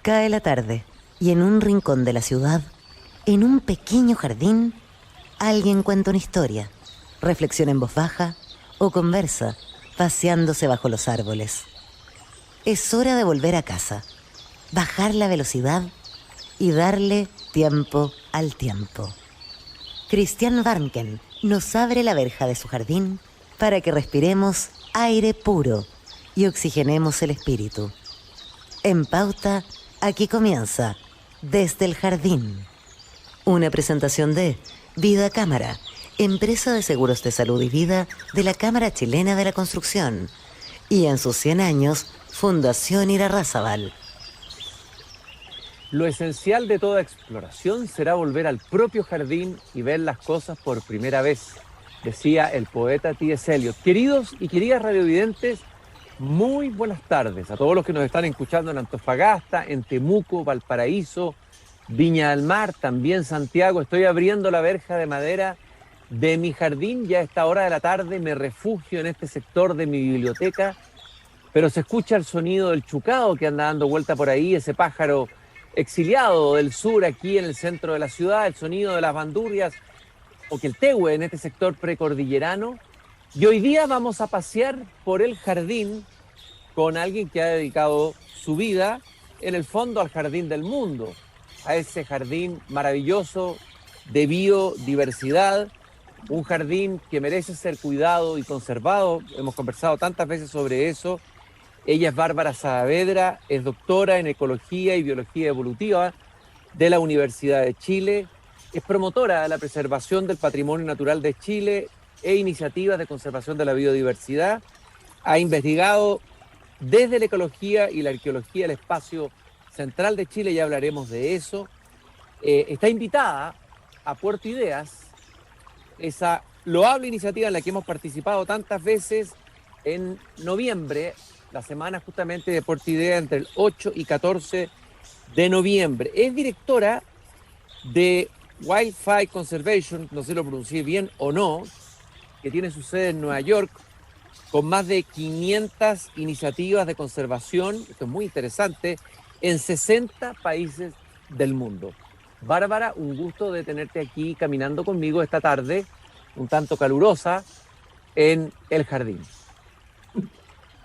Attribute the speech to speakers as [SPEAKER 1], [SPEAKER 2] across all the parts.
[SPEAKER 1] Cae la tarde y en un rincón de la ciudad, en un pequeño jardín, alguien cuenta una historia, reflexiona en voz baja o conversa, paseándose bajo los árboles. Es hora de volver a casa, bajar la velocidad y darle tiempo al tiempo. Christian Warnken nos abre la verja de su jardín para que respiremos aire puro y oxigenemos el espíritu. En Pauta, aquí comienza Desde el Jardín. Una presentación de Vida Cámara, empresa de seguros de salud y vida de la Cámara Chilena de la Construcción. Y en sus 100 años, Fundación Irarrázaval.
[SPEAKER 2] Lo esencial de toda exploración será volver al propio jardín y ver las cosas por primera vez, decía el poeta T.S. Eliot. Queridos y queridas radiovidentes, muy buenas tardes a todos los que nos están escuchando en Antofagasta, en Temuco, Valparaíso, Viña del Mar, también Santiago. Estoy abriendo la verja de madera de mi jardín, ya a esta hora de la tarde me refugio en este sector de mi biblioteca, pero se escucha el sonido del chucao que anda dando vuelta por ahí, ese pájaro exiliado del sur aquí en el centro de la ciudad, el sonido de las bandurrias o que el tehue en este sector precordillerano. Y hoy día vamos a pasear por el jardín con alguien que ha dedicado su vida en el fondo al jardín del mundo, a ese jardín maravilloso de biodiversidad, un jardín que merece ser cuidado y conservado. Hemos conversado tantas veces sobre eso. Ella es Bárbara Saavedra, es doctora en Ecología y Biología Evolutiva de la Universidad de Chile, es promotora de la preservación del patrimonio natural de Chile e iniciativas de conservación de la biodiversidad. Ha investigado desde la ecología y la arqueología el espacio central de Chile, ya hablaremos de eso. Está invitada a Puerto Ideas, esa loable iniciativa en la que hemos participado tantas veces en noviembre, la semana justamente de Puerto Idea, entre el 8 y 14 de noviembre. Es directora de Wildfire Conservation, no sé si lo pronuncié bien o no, que tiene su sede en Nueva York, con más de 500 iniciativas de conservación, esto es muy interesante, en 60 países del mundo. Bárbara, un gusto de tenerte aquí caminando conmigo esta tarde, un tanto calurosa, en el jardín.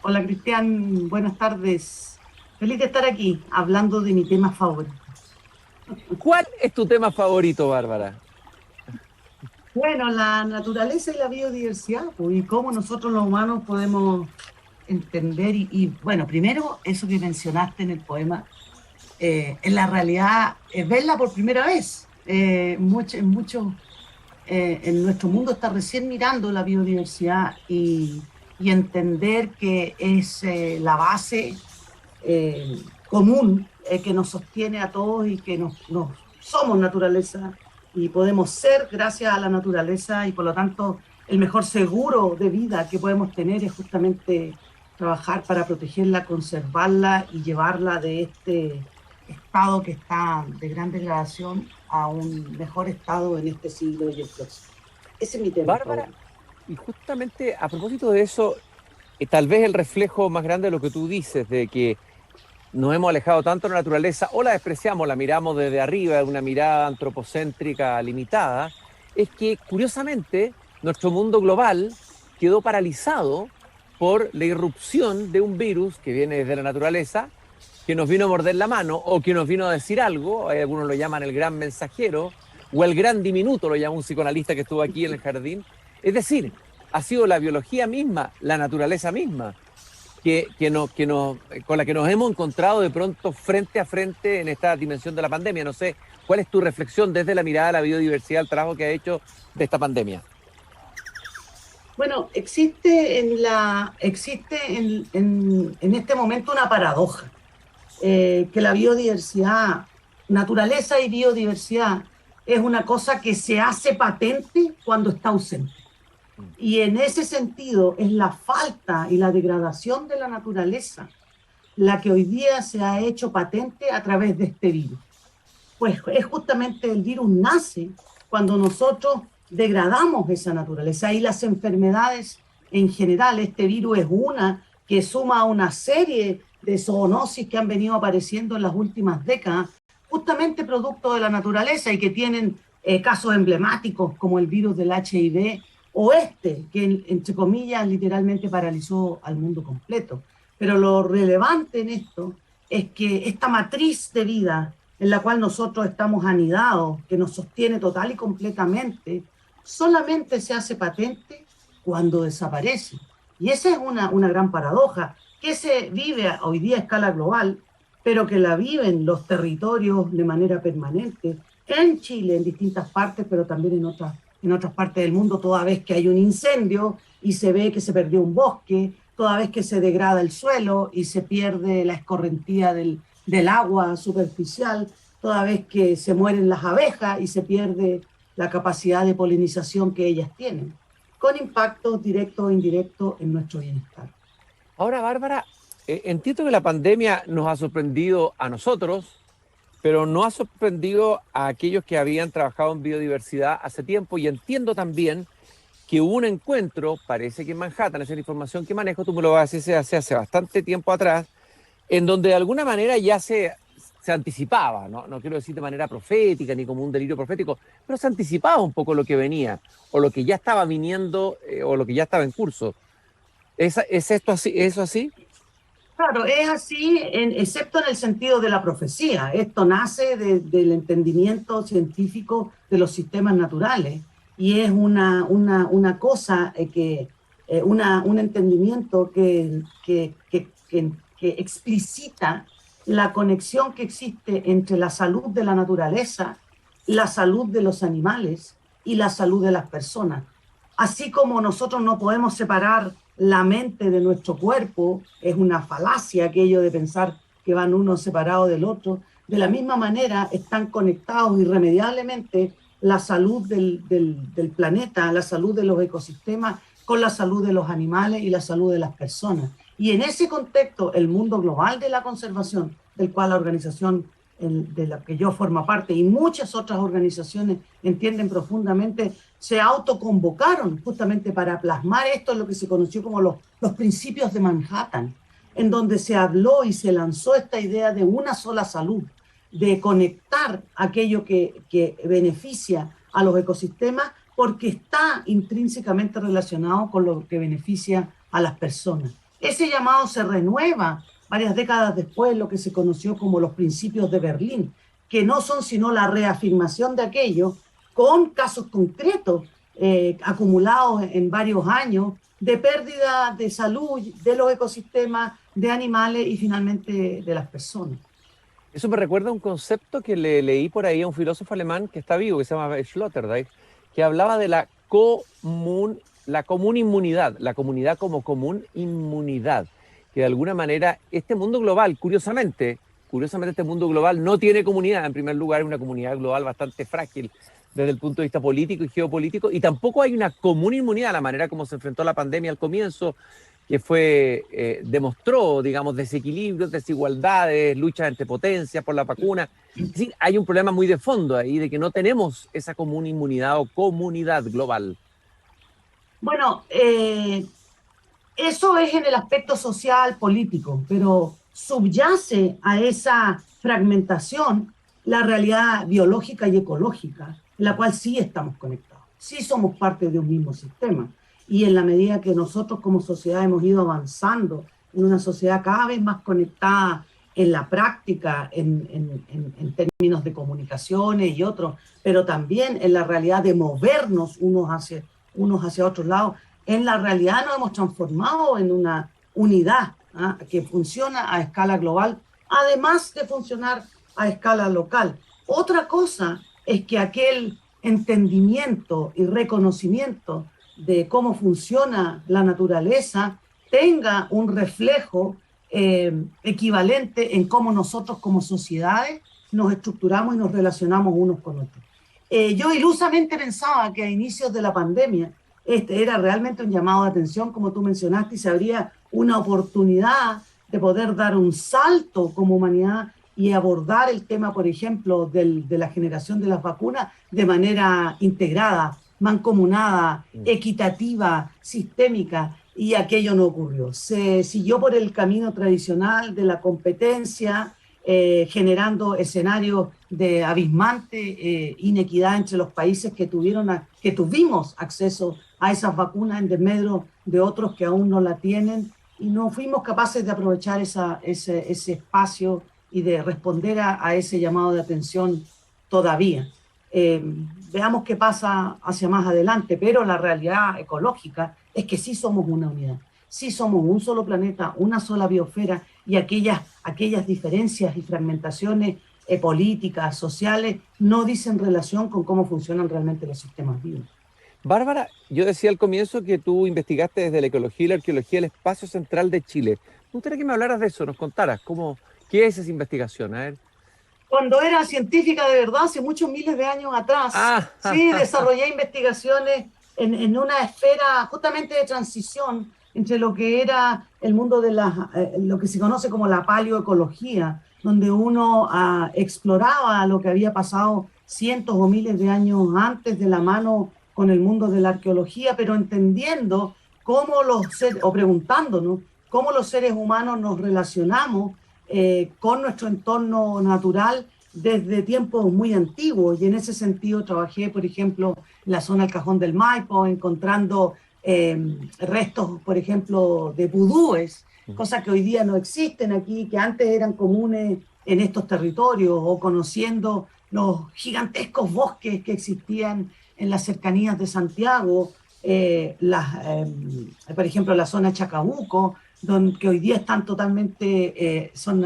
[SPEAKER 3] Hola Cristian, buenas tardes. Feliz de estar aquí hablando de mi tema favorito.
[SPEAKER 2] ¿Cuál es tu tema favorito, Bárbara?
[SPEAKER 3] Bueno, la naturaleza y la biodiversidad, pues, y cómo nosotros los humanos podemos entender bueno, primero eso que mencionaste en el poema, en la realidad, verla por primera vez. En nuestro mundo está recién mirando la biodiversidad y entender que es la base común que nos sostiene a todos y que nos somos naturaleza y podemos ser gracias a la naturaleza y por lo tanto el mejor seguro de vida que podemos tener es justamente trabajar para protegerla, conservarla y llevarla de este estado que está de gran degradación a un mejor estado en este siglo y el próximo. Ese es mi tema.
[SPEAKER 2] Bárbara, y justamente a propósito de eso, tal vez el reflejo más grande de lo que tú dices, de que nos hemos alejado tanto de la naturaleza o la despreciamos, la miramos desde arriba, una mirada antropocéntrica limitada, es que curiosamente nuestro mundo global quedó paralizado por la irrupción de un virus que viene desde la naturaleza, que nos vino a morder la mano o que nos vino a decir algo. Algunos lo llaman el gran mensajero o el gran diminuto, lo llama un psicoanalista que estuvo aquí en el jardín. Es decir, ha sido la biología misma, la naturaleza misma, con la que nos hemos encontrado de pronto frente a frente en esta dimensión de la pandemia. No sé, ¿cuál es tu reflexión desde la mirada de la biodiversidad, el trabajo que ha hecho de esta pandemia?
[SPEAKER 3] Bueno, existe en este momento una paradoja, que la biodiversidad, naturaleza y biodiversidad, es una cosa que se hace patente cuando está ausente. Y en ese sentido es la falta y la degradación de la naturaleza la que hoy día se ha hecho patente a través de este virus. Pues es justamente el virus nace cuando nosotros degradamos esa naturaleza y las enfermedades en general, este virus es una que suma una serie de zoonosis que han venido apareciendo en las últimas décadas, justamente producto de la naturaleza y que tienen casos emblemáticos como el virus del HIV o que entre comillas literalmente paralizó al mundo completo. Pero lo relevante en esto es que esta matriz de vida en la cual nosotros estamos anidados, que nos sostiene total y completamente, solamente se hace patente cuando desaparece. Y esa es una gran paradoja que se vive hoy día a escala global, pero que la viven los territorios de manera permanente, en Chile, en distintas partes, pero también en otras partes del mundo, toda vez que hay un incendio y se ve que se perdió un bosque, toda vez que se degrada el suelo y se pierde la escorrentía del agua superficial, toda vez que se mueren las abejas y se pierde la capacidad de polinización que ellas tienen, con impactos directos o indirectos en nuestro bienestar.
[SPEAKER 2] Ahora, Bárbara, entiendo que la pandemia nos ha sorprendido a nosotros, pero no ha sorprendido a aquellos que habían trabajado en biodiversidad hace tiempo, y entiendo también que hubo un encuentro, parece que en Manhattan, esa es la información que manejo, tú me lo vas a decir, hace bastante tiempo atrás, en donde de alguna manera ya se anticipaba, no quiero decir de manera profética ni como un delirio profético, pero se anticipaba un poco lo que venía, o lo que ya estaba viniendo, o lo que ya estaba en curso. ¿Es esto así? ¿Eso así?
[SPEAKER 3] Claro, es así, excepto en el sentido de la profecía. Esto nace del entendimiento científico de los sistemas naturales y es una cosa un entendimiento que explicita la conexión que existe entre la salud de la naturaleza, la salud de los animales y la salud de las personas. Así como nosotros no podemos separar la mente de nuestro cuerpo, es una falacia aquello de pensar que van uno separado del otro, de la misma manera están conectados irremediablemente la salud del planeta, la salud de los ecosistemas, con la salud de los animales y la salud de las personas. Y en ese contexto, el mundo global de la conservación, del cual la organización de la que yo formo parte y muchas otras organizaciones entienden profundamente, se autoconvocaron justamente para plasmar esto en lo que se conoció como los principios de Manhattan, en donde se habló y se lanzó esta idea de una sola salud, de conectar aquello que beneficia a los ecosistemas porque está intrínsecamente relacionado con lo que beneficia a las personas. Ese llamado se renueva varias décadas después, lo que se conoció como los principios de Berlín, que no son sino la reafirmación de aquello con casos concretos acumulados en varios años de pérdida de salud de los ecosistemas, de animales y finalmente de las personas.
[SPEAKER 2] Eso me recuerda a un concepto que le leí por ahí a un filósofo alemán que está vivo, que se llama Sloterdijk, que hablaba de la común inmunidad, la comunidad como común inmunidad, que de alguna manera este mundo global, curiosamente este mundo global no tiene comunidad. En primer lugar, es una comunidad global bastante frágil desde el punto de vista político y geopolítico, y tampoco hay una común inmunidad, la manera como se enfrentó la pandemia al comienzo, que demostró, digamos, desequilibrios, desigualdades, luchas entre potencias por la vacuna. Es decir, hay un problema muy de fondo ahí de que no tenemos esa común inmunidad o comunidad global.
[SPEAKER 3] Bueno, eso es en el aspecto social, político, pero subyace a esa fragmentación la realidad biológica y ecológica, en la cual sí estamos conectados, sí somos parte de un mismo sistema. Y en la medida que nosotros como sociedad hemos ido avanzando en una sociedad cada vez más conectada en la práctica, en términos de comunicaciones y otros, pero también en la realidad de movernos unos hacia otros lados, en la realidad nos hemos transformado en una unidad que funciona a escala global, además de funcionar a escala local. Otra cosa es que aquel entendimiento y reconocimiento de cómo funciona la naturaleza tenga un reflejo equivalente en cómo nosotros como sociedades nos estructuramos y nos relacionamos unos con otros. Yo ilusamente pensaba que a inicios de la pandemia este era realmente un llamado de atención, como tú mencionaste, y se abría una oportunidad de poder dar un salto como humanidad y abordar el tema, por ejemplo, de la generación de las vacunas de manera integrada, mancomunada, equitativa, sistémica. y aquello no ocurrió. Se siguió por el camino tradicional de la competencia, generando escenarios de abismante inequidad entre los países que tuvimos acceso a esas vacunas en desmedro de otros que aún no la tienen, y no fuimos capaces de aprovechar ese espacio y de responder a ese llamado de atención todavía. Eh, Veamos qué pasa hacia más adelante, pero la realidad ecológica es que sí somos una unidad, sí somos un solo planeta, una sola biosfera, y aquellas diferencias y fragmentaciones políticas, sociales, no dicen relación con cómo funcionan realmente los sistemas vivos.
[SPEAKER 2] Bárbara, yo decía al comienzo que tú investigaste desde la ecología y la arqueología el espacio central de Chile. Me gustaría que me hablaras de eso, nos contaras qué es esa investigación. A ver.
[SPEAKER 3] Cuando era científica de verdad, hace muchos miles de años atrás,
[SPEAKER 2] Ah,
[SPEAKER 3] sí, desarrollé investigaciones en una esfera justamente de transición entre lo que era el mundo de lo que se conoce como la paleoecología, donde uno exploraba lo que había pasado cientos o miles de años antes de la mano con el mundo de la arqueología, pero entendiendo cómo o preguntándonos cómo los seres humanos nos relacionamos con nuestro entorno natural desde tiempos muy antiguos. Y en ese sentido trabajé, por ejemplo, en la zona del Cajón del Maipo, encontrando restos, por ejemplo, de vudúes, cosas que hoy día no existen aquí, que antes eran comunes en estos territorios, o conociendo los gigantescos bosques que existían en las cercanías de Santiago, por ejemplo, la zona Chacabuco, que hoy día están totalmente, son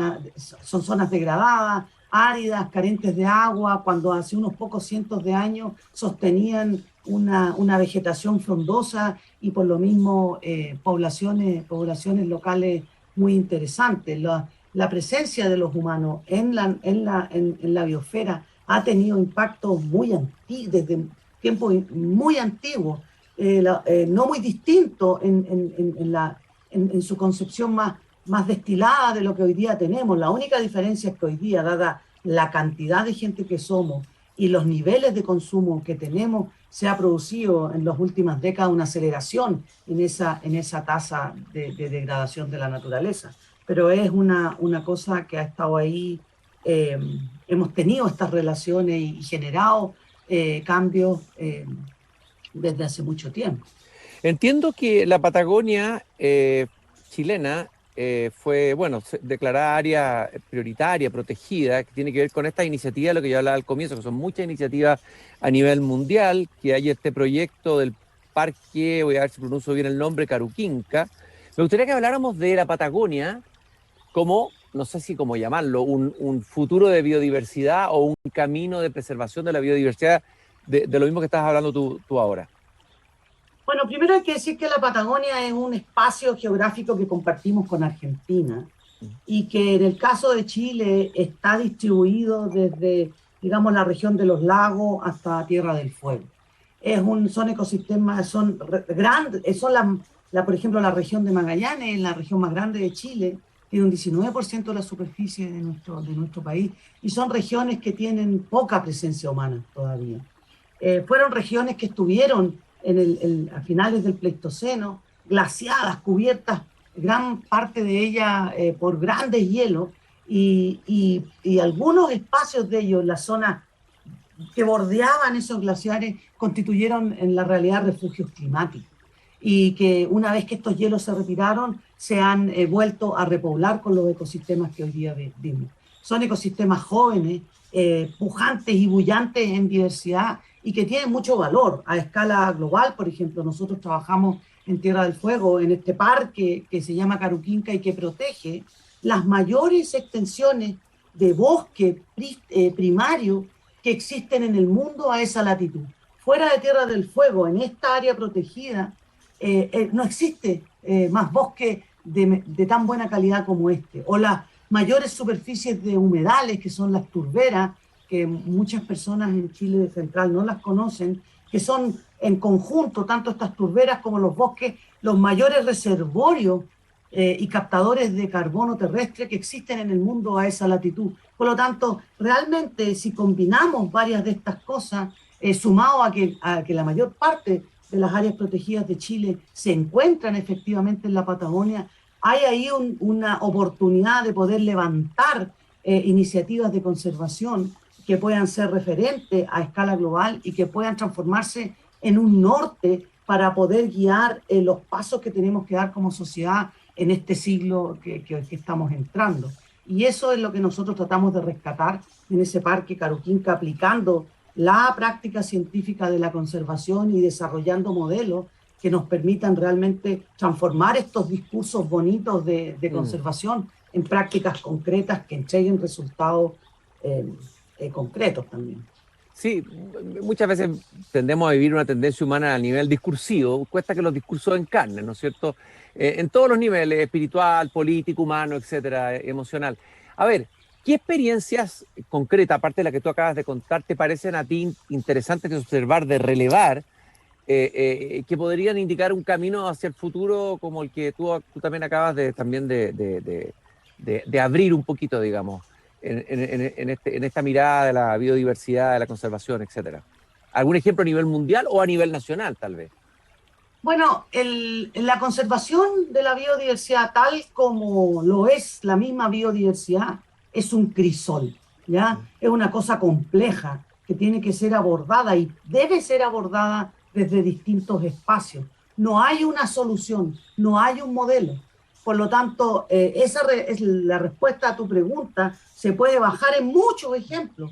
[SPEAKER 3] zonas degradadas, áridas, carentes de agua, cuando hace unos pocos cientos de años sostenían una vegetación frondosa, y por lo mismo poblaciones locales muy interesantes. La presencia de los humanos en la biosfera ha tenido impactos desde tiempos muy antiguos, no muy distintos en su concepción más destilada de lo que hoy día tenemos. La única diferencia es que hoy día, dada la cantidad de gente que somos y los niveles de consumo que tenemos, se ha producido en las últimas décadas una aceleración en esa tasa de degradación de la naturaleza. Pero es una cosa que ha estado ahí. Hemos tenido estas relaciones y generado cambios desde hace mucho tiempo.
[SPEAKER 2] entiendo que la Patagonia chilena fue, bueno, declarada área prioritaria, protegida, que tiene que ver con esta iniciativa, lo que yo hablaba al comienzo, que son muchas iniciativas a nivel mundial, que hay este proyecto del parque, voy a ver si pronuncio bien el nombre, Caruquinca. Me gustaría que habláramos de la Patagonia como, no sé si cómo llamarlo, un futuro de biodiversidad o un camino de preservación de la biodiversidad, de lo mismo que estás hablando tú ahora.
[SPEAKER 3] Bueno, primero hay que decir que la Patagonia es un espacio geográfico que compartimos con Argentina, y que en el caso de Chile está distribuido desde, digamos, la región de los lagos hasta Tierra del Fuego. Son ecosistemas, son grandes, por ejemplo, la región de Magallanes, la región más grande de Chile, tiene un 19% de la superficie de nuestro país, y son regiones que tienen poca presencia humana todavía. Fueron regiones que estuvieron a finales del Pleistoceno, glaciadas, cubiertas gran parte de ellas por grandes hielos, y algunos espacios de ellos, las zonas que bordeaban esos glaciares, constituyeron en la realidad refugios climáticos, y que una vez que estos hielos se retiraron, se han vuelto a repoblar con los ecosistemas que hoy día vimos. Son ecosistemas jóvenes, pujantes y bullantes en diversidad, y que tienen mucho valor a escala global. Por ejemplo, nosotros trabajamos en Tierra del Fuego, en este parque que se llama Caruquinca y que protege las mayores extensiones de bosque primario que existen en el mundo a esa latitud. Fuera de Tierra del Fuego, en esta área protegida, no existe más bosque de tan buena calidad como este, o las mayores superficies de humedales, que son las turberas, que muchas personas en Chile central no las conocen, que son en conjunto, tanto estas turberas como los bosques, los mayores reservorios y captadores de carbono terrestre que existen en el mundo a esa latitud. Por lo tanto, realmente, si combinamos varias de estas cosas, sumado a que la mayor parte de las áreas protegidas de Chile se encuentran efectivamente en la Patagonia, hay ahí una oportunidad de poder levantar iniciativas de conservación que puedan ser referentes a escala global y que puedan transformarse en un norte para poder guiar los pasos que tenemos que dar como sociedad en este siglo que estamos entrando. Y eso es lo que nosotros tratamos de rescatar en ese parque Caruquinca, aplicando la práctica científica de la conservación y desarrollando modelos que nos permitan realmente transformar estos discursos bonitos de conservación en prácticas concretas que entreguen resultados concretos también.
[SPEAKER 2] Sí, muchas veces tendemos a vivir una tendencia humana a nivel discursivo, cuesta que los discursos encarnen, ¿no es cierto? En todos los niveles, espiritual, político, humano, etcétera, emocional. A ver, ¿qué experiencias concretas, aparte de la que tú acabas de contar, te parecen a ti interesantes de observar, de relevar, que podrían indicar un camino hacia el futuro como el que tú también acabas de abrir un poquito, digamos? En esta mirada de la biodiversidad, de la conservación, etcétera. ¿Algún ejemplo a nivel mundial o a nivel nacional, tal vez?
[SPEAKER 3] Bueno, la conservación de la biodiversidad, tal como lo es la misma biodiversidad, es un crisol, ¿ya? Es una cosa compleja que tiene que ser abordada y debe ser abordada desde distintos espacios. No hay una solución, no hay un modelo. Por lo tanto, esa es la respuesta a tu pregunta. Se puede bajar en muchos ejemplos.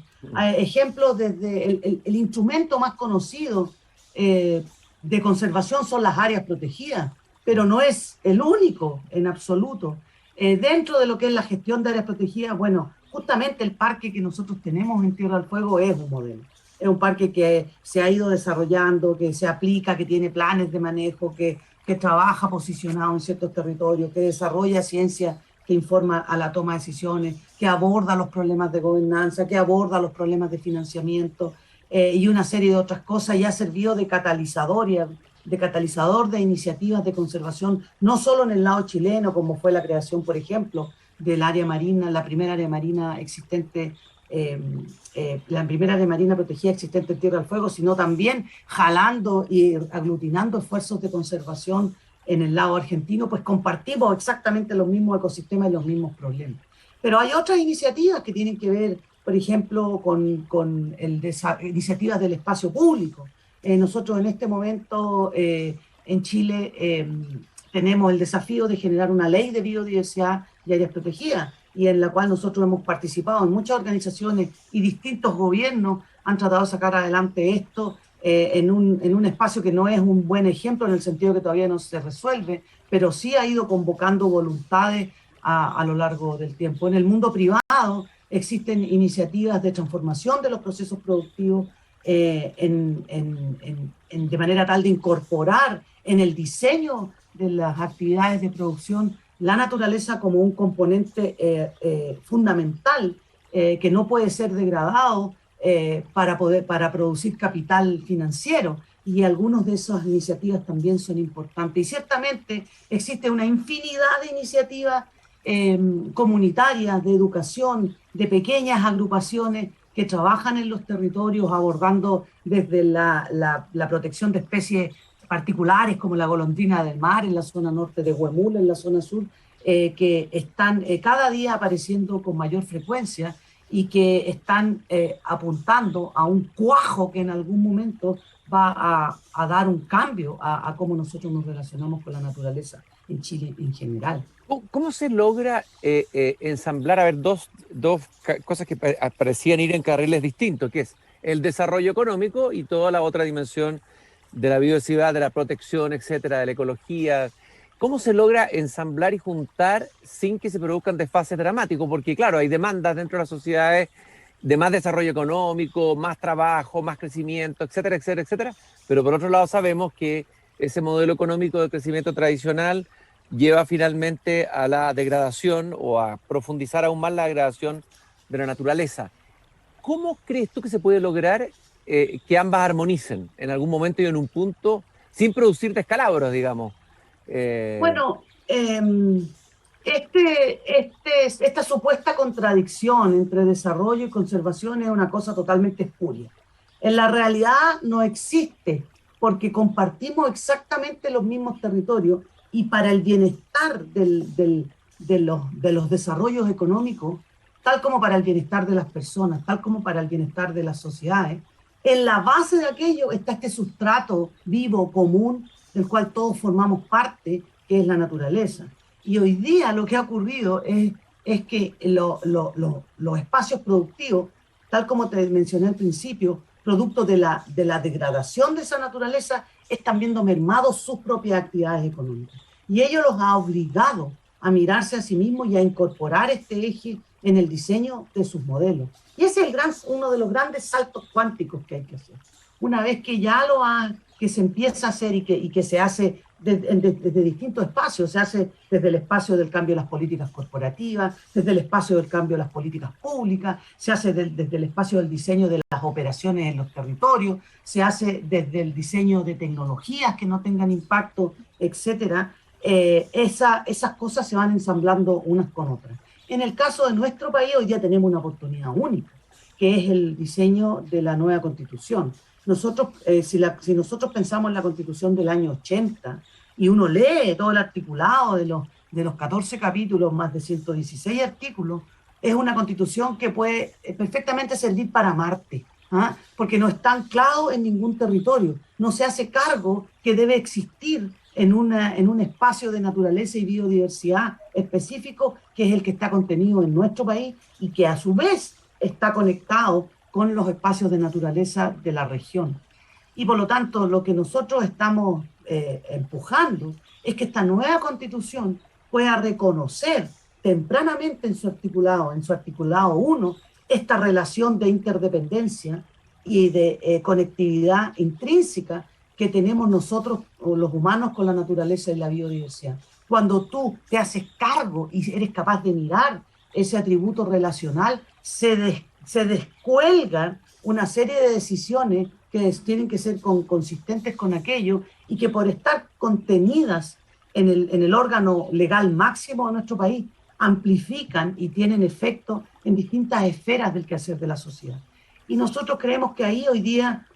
[SPEAKER 3] Ejemplos desde el instrumento más conocido de conservación son las áreas protegidas, pero no es el único en absoluto. Dentro de lo que es la gestión de áreas protegidas, bueno, justamente el parque que nosotros tenemos en Tierra del Fuego es un modelo. Es un parque que se ha ido desarrollando, que se aplica, que tiene planes de manejo, que trabaja posicionado en ciertos territorios, que desarrolla ciencia que informa a la toma de decisiones, que aborda los problemas de gobernanza, que aborda los problemas de financiamiento y una serie de otras cosas, y ha servido de catalizador de iniciativas de conservación, no solo en el lado chileno, como fue la creación, por ejemplo, del área marina, la primera área marina existente, la primera área marina protegida existente en Tierra del Fuego, sino también jalando y aglutinando esfuerzos de conservación en el lado argentino, pues compartimos exactamente los mismos ecosistemas y los mismos problemas. Pero hay otras iniciativas que tienen que ver, por ejemplo, con iniciativas del espacio público. Nosotros en este momento en Chile tenemos el desafío de generar una ley de biodiversidad y áreas protegidas, y en la cual nosotros hemos participado en muchas organizaciones y distintos gobiernos han tratado de sacar adelante esto en un espacio que no es un buen ejemplo en el sentido que todavía no se resuelve, pero sí ha ido convocando voluntades a lo largo del tiempo. En el mundo privado existen iniciativas de transformación de los procesos productivos de manera tal de incorporar en el diseño de las actividades de producción la naturaleza como un componente fundamental que no puede ser degradado para producir capital financiero, y algunas de esas iniciativas también son importantes. Y ciertamente existe una infinidad de iniciativas comunitarias, de educación, de pequeñas agrupaciones que trabajan en los territorios abordando desde la protección de especies particulares como la golondrina del mar en la zona norte de Huemul, en la zona sur, que están cada día apareciendo con mayor frecuencia y que están apuntando a un cuajo que en algún momento va a dar un cambio a cómo nosotros nos relacionamos con la naturaleza en Chile en general.
[SPEAKER 2] ¿Cómo se logra ensamblar, a ver, dos cosas que parecían ir en carriles distintos, que es el desarrollo económico y toda la otra dimensión de la biodiversidad, de la protección, etcétera, de la ecología? ¿Cómo se logra ensamblar y juntar sin que se produzcan desfases dramáticos? Porque, claro, hay demandas dentro de las sociedades de más desarrollo económico, más trabajo, más crecimiento, etcétera, etcétera, etcétera. Pero por otro lado sabemos que ese modelo económico de crecimiento tradicional lleva finalmente a la degradación o a profundizar aún más la degradación de la naturaleza. ¿Cómo crees tú que se puede lograr que ambas armonicen en algún momento y en un punto sin producir descalabros, digamos?
[SPEAKER 3] Bueno, esta supuesta contradicción entre desarrollo y conservación es una cosa totalmente espuria. En la realidad no existe porque compartimos exactamente los mismos territorios y para el bienestar de los desarrollos económicos, tal como para el bienestar de las personas, tal como para el bienestar de las sociedades, en la base de aquello está este sustrato vivo, común, del cual todos formamos parte, que es la naturaleza. Y hoy día lo que ha ocurrido es que los espacios productivos, tal como te mencioné al principio, producto de la degradación de esa naturaleza, están viendo mermados sus propias actividades económicas. Y ello los ha obligado a mirarse a sí mismos y a incorporar este eje en el diseño de sus modelos. Y ese es uno de los grandes saltos cuánticos que hay que hacer. Una vez que ya que se empieza a hacer y que se hace desde distintos espacios, se hace desde el espacio del cambio de las políticas corporativas, desde el espacio del cambio de las políticas públicas, se hace desde el espacio del diseño de las operaciones en los territorios, se hace desde el diseño de tecnologías que no tengan impacto, etcétera. Esas cosas se van ensamblando unas con otras. En el caso de nuestro país, hoy día tenemos una oportunidad única, que es el diseño de la nueva Constitución. Nosotros, si nosotros pensamos en la Constitución del año 80 y uno lee todo el articulado de los 14 capítulos, más de 116 artículos, es una Constitución que puede perfectamente servir para Marte, ¿ah? Porque no está anclado en ningún territorio, no se hace cargo que debe existir en un espacio de naturaleza y biodiversidad específico, que es el que está contenido en nuestro país y que a su vez está conectado con los espacios de naturaleza de la región. Y por lo tanto, lo que nosotros estamos empujando es que esta nueva Constitución pueda reconocer tempranamente en su articulado 1, esta relación de interdependencia y de conectividad intrínseca que tenemos nosotros, los humanos, con la naturaleza y la biodiversidad. Cuando tú te haces cargo y eres capaz de mirar ese atributo relacional, se descuelgan una serie de decisiones que tienen que ser consistentes con aquello y que por estar contenidas en el órgano legal máximo de nuestro país, amplifican y tienen efecto en distintas esferas del quehacer de la sociedad. Y nosotros creemos que ahí hoy día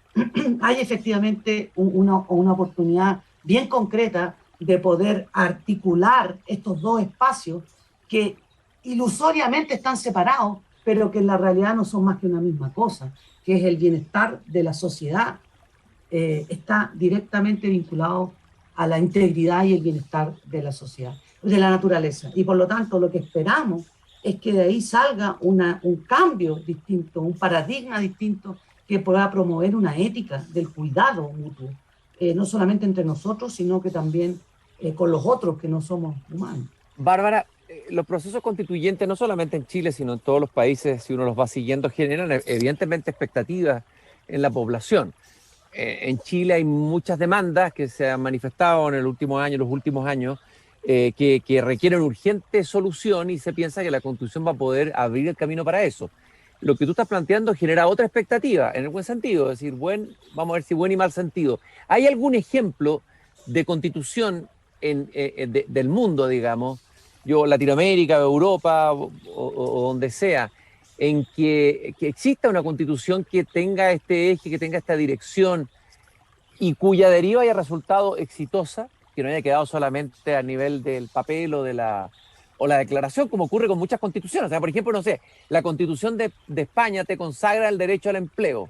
[SPEAKER 3] hay efectivamente una oportunidad bien concreta de poder articular estos dos espacios que ilusoriamente están separados, pero que en la realidad no son más que una misma cosa, que es el bienestar de la sociedad. Está directamente vinculado a la integridad y el bienestar de la sociedad, de la naturaleza. Y por lo tanto, lo que esperamos es que de ahí salga un cambio distinto, un paradigma distinto que pueda promover una ética del cuidado mutuo, no solamente entre nosotros, sino que también con los otros que no somos humanos.
[SPEAKER 2] Bárbara, los procesos constituyentes, no solamente en Chile, sino en todos los países, si uno los va siguiendo, generan evidentemente expectativas en la población. En Chile hay muchas demandas que se han manifestado en los últimos años, que requieren urgente solución y se piensa que la Constitución va a poder abrir el camino para eso. Lo que tú estás planteando genera otra expectativa, en el buen sentido, es decir, vamos a ver si buen y mal sentido. ¿Hay algún ejemplo de constitución del mundo, digamos, Latinoamérica, Europa o donde sea, en que exista una constitución que tenga este eje, que tenga esta dirección y cuya deriva haya resultado exitosa, que no haya quedado solamente a nivel del papel o la declaración, como ocurre con muchas constituciones? O sea, por ejemplo, no sé, la Constitución de España te consagra el derecho al empleo,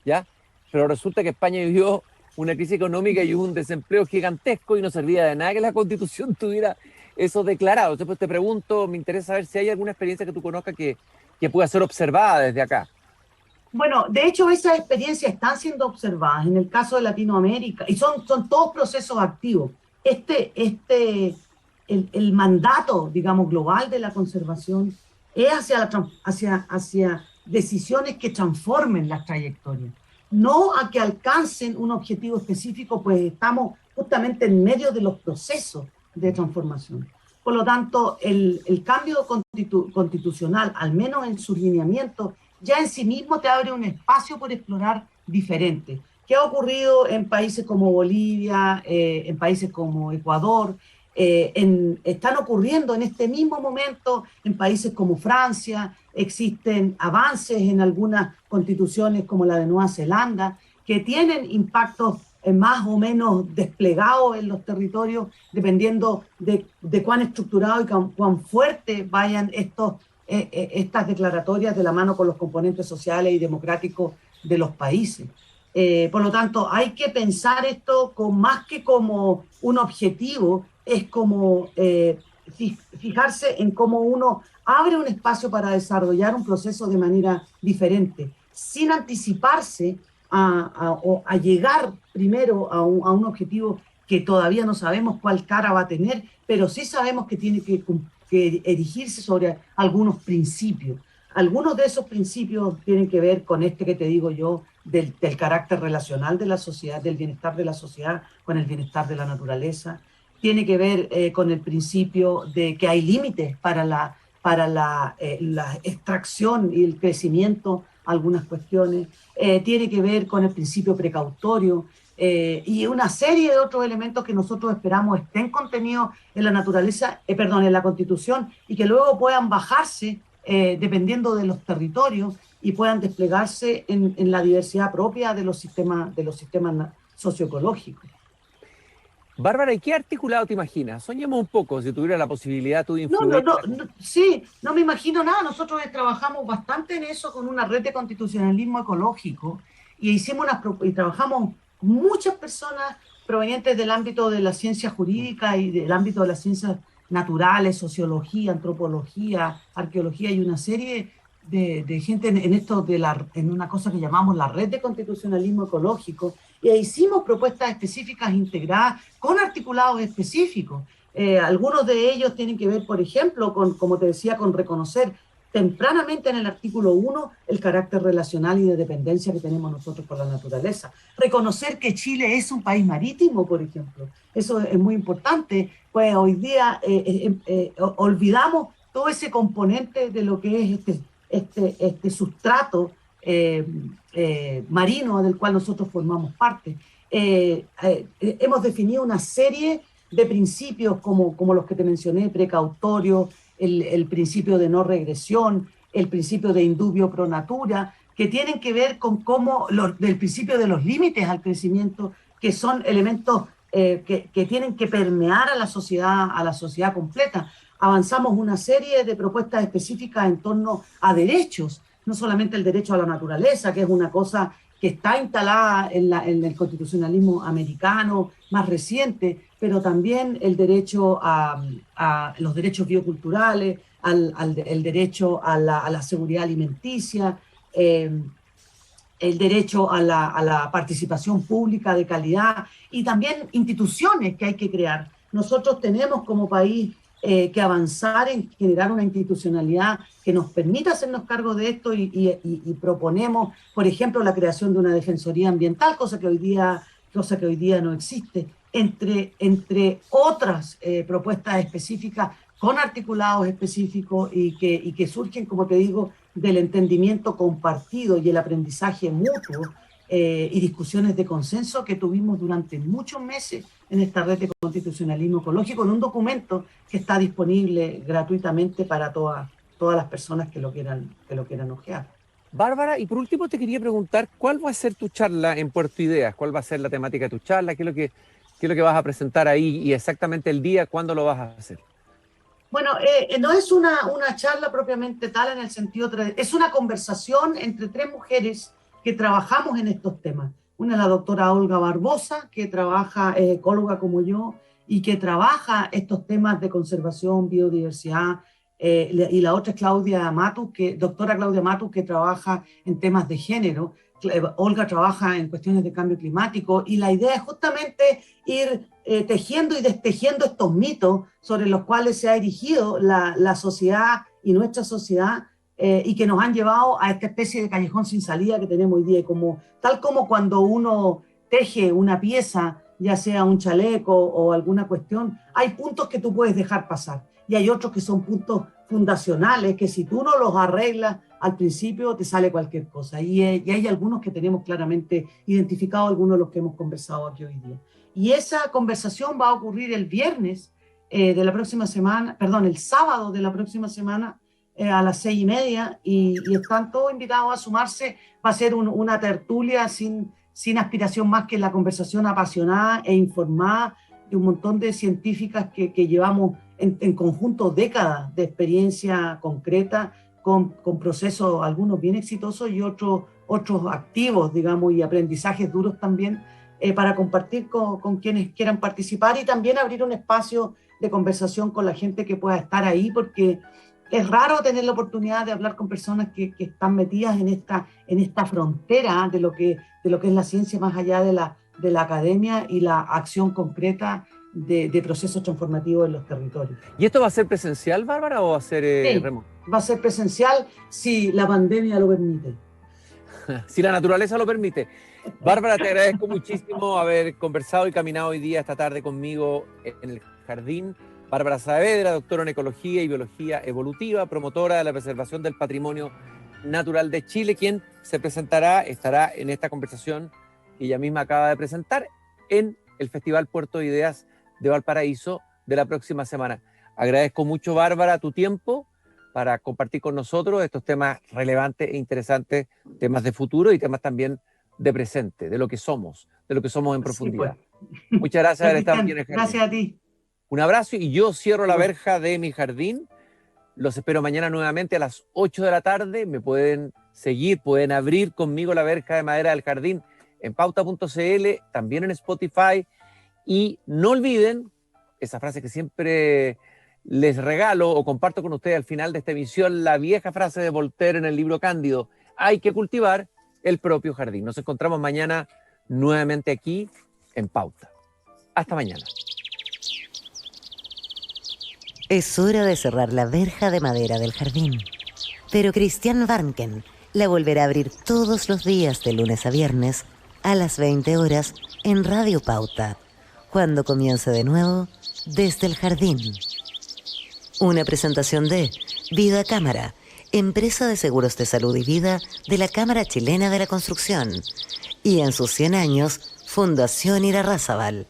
[SPEAKER 2] ¿ya? Pero resulta que España vivió una crisis económica y un desempleo gigantesco y no servía de nada que la Constitución tuviera eso declarado. Entonces, pues te pregunto, me interesa saber si hay alguna experiencia que tú conozcas que pueda ser observada desde acá.
[SPEAKER 3] Bueno, de hecho esas experiencias están siendo observadas en el caso de Latinoamérica y son todos procesos activos. El mandato, digamos, global de la conservación es hacia decisiones que transformen las trayectorias, no a que alcancen un objetivo específico, pues estamos justamente en medio de los procesos de transformación. Por lo tanto, el cambio constitucional, al menos en su lineamiento, ya en sí mismo te abre un espacio por explorar diferente. ¿Qué ha ocurrido en países como Bolivia, en países como Ecuador? Están ocurriendo en este mismo momento en países como Francia. Existen avances en algunas constituciones como la de Nueva Zelanda que tienen impactos más o menos desplegados en los territorios, dependiendo de cuán estructurado y cuán fuerte vayan estas declaratorias de la mano con los componentes sociales y democráticos de los países. Por lo tanto, hay que pensar esto más que como un objetivo, es como fijarse en cómo uno abre un espacio para desarrollar un proceso de manera diferente, sin anticiparse a llegar primero a un objetivo que todavía no sabemos cuál cara va a tener, pero sí sabemos que tiene que erigirse sobre algunos principios. Algunos de esos principios tienen que ver con este que te digo yo, del carácter relacional de la sociedad, del bienestar de la sociedad con el bienestar de la naturaleza. Tiene que ver con el principio de que hay límites para la extracción y el crecimiento, algunas cuestiones. Tiene que ver con el principio precautorio, y una serie de otros elementos que nosotros esperamos estén contenidos en la naturaleza, en la Constitución, y que luego puedan bajarse dependiendo de los territorios y puedan desplegarse en la diversidad propia de los sistemas socioecológicos.
[SPEAKER 2] Bárbara, ¿y qué articulado te imaginas? Soñemos un poco, si tuviera la posibilidad tú de
[SPEAKER 3] No,
[SPEAKER 2] influir.
[SPEAKER 3] Sí, no me imagino nada. Nosotros trabajamos bastante en eso con una red de constitucionalismo ecológico y trabajamos muchas personas provenientes del ámbito de la ciencia jurídica y del ámbito de las ciencias naturales, sociología, antropología, arqueología y una serie de gente en una cosa que llamamos la red de constitucionalismo ecológico, y hicimos propuestas específicas integradas con articulados específicos. Algunos de ellos tienen que ver, por ejemplo, como te decía, con reconocer tempranamente en el artículo 1 el carácter relacional y de dependencia que tenemos nosotros por la naturaleza. Reconocer que Chile es un país marítimo, por ejemplo. Eso es muy importante, pues hoy día olvidamos todo ese componente de lo que es este sustrato marino del cual nosotros formamos parte. Hemos definido una serie de principios como los que te mencioné, precautorio, el principio de no regresión, el principio de indubio pro natura, que tienen que ver con del principio de los límites al crecimiento, que son elementos que tienen que permear a la sociedad completa. Avanzamos una serie de propuestas específicas en torno a derechos, no solamente el derecho a la naturaleza, que es una cosa que está instalada en el constitucionalismo americano más reciente, pero también el derecho a los derechos bioculturales, el derecho a la seguridad alimenticia, el derecho a la participación pública de calidad y también instituciones que hay que crear. Nosotros tenemos como país que avanzar en generar una institucionalidad que nos permita hacernos cargo de esto y proponemos, por ejemplo, la creación de una defensoría ambiental, cosa que hoy día no existe, entre otras propuestas específicas con articulados específicos y que surgen, como te digo, del entendimiento compartido y el aprendizaje mutuo y discusiones de consenso que tuvimos durante muchos meses en esta red de constitucionalismo ecológico, en un documento que está disponible gratuitamente para todas las personas que lo quieran ojear.
[SPEAKER 2] Bárbara, y por último te quería preguntar, ¿cuál va a ser tu charla en Puerto Ideas? ¿Cuál va a ser la temática de tu charla? ¿Qué es lo que vas a presentar ahí? Y exactamente el día, ¿cuándo lo vas a hacer?
[SPEAKER 3] Bueno, no es una charla propiamente tal en el sentido, es una conversación entre tres mujeres que trabajamos en estos temas. Una es la doctora Olga Barbosa, que trabaja, es ecóloga como yo, y que trabaja estos temas de conservación, biodiversidad, y la otra es doctora Claudia Matus, que trabaja en temas de género. Olga trabaja en cuestiones de cambio climático, y la idea es justamente ir tejiendo y destejiendo estos mitos sobre los cuales se ha erigido la sociedad y nuestra sociedad, y que nos han llevado a esta especie de callejón sin salida que tenemos hoy día. Tal como cuando uno teje una pieza, ya sea un chaleco o alguna cuestión, hay puntos que tú puedes dejar pasar y hay otros que son puntos fundacionales que si tú no los arreglas al principio te sale cualquier cosa, y hay algunos que tenemos claramente identificados, algunos de los que hemos conversado aquí hoy día. Y esa conversación va a ocurrir el sábado de la próxima semana, a las 6:30, y están todos invitados a sumarse. Va a ser una tertulia sin sin aspiración más que la conversación apasionada e informada de un montón de científicas que llevamos en conjunto décadas de experiencia concreta, con procesos, algunos bien exitosos y otros activos, digamos, y aprendizajes duros también, para compartir con quienes quieran participar y también abrir un espacio de conversación con la gente que pueda estar ahí, porque es raro tener la oportunidad de hablar con personas que están metidas en esta frontera de lo que es la ciencia más allá de la academia y la acción concreta de procesos transformativos en los territorios.
[SPEAKER 2] ¿Y esto va a ser presencial, Bárbara, o va a ser
[SPEAKER 3] Sí,
[SPEAKER 2] remoto?
[SPEAKER 3] va a ser presencial si la pandemia lo permite.
[SPEAKER 2] Si la naturaleza lo permite. Bárbara, te agradezco muchísimo haber conversado y caminado hoy día, esta tarde, conmigo en el jardín. Bárbara Saavedra, doctora en Ecología y Biología Evolutiva, promotora de la preservación del patrimonio natural de Chile, quien estará en esta conversación que ella misma acaba de presentar en el Festival Puerto de Ideas de Valparaíso de la próxima semana. Agradezco mucho, Bárbara, tu tiempo para compartir con nosotros estos temas relevantes e interesantes, temas de futuro y temas también de presente, de lo que somos en profundidad.
[SPEAKER 3] Pues.
[SPEAKER 2] Muchas gracias por haber estado aquí en el jardín.
[SPEAKER 3] Gracias a ti.
[SPEAKER 2] Un abrazo y yo cierro la verja de mi jardín. Los espero mañana nuevamente a las 8 de la tarde. Me pueden seguir, pueden abrir conmigo la verja de madera del jardín en pauta.cl, también en Spotify. Y no olviden esa frase que siempre les regalo o comparto con ustedes al final de esta emisión, la vieja frase de Voltaire en el libro Cándido: hay que cultivar el propio jardín. Nos encontramos mañana nuevamente aquí en Pauta. Hasta mañana.
[SPEAKER 1] Es hora de cerrar la verja de madera del jardín. Pero Christian Warnken la volverá a abrir todos los días de lunes a viernes a las 20 horas en Radio Pauta, cuando comience de nuevo desde el jardín. Una presentación de Vida Cámara, empresa de seguros de salud y vida de la Cámara Chilena de la Construcción. Y en sus 100 años, Fundación Irarrázaval.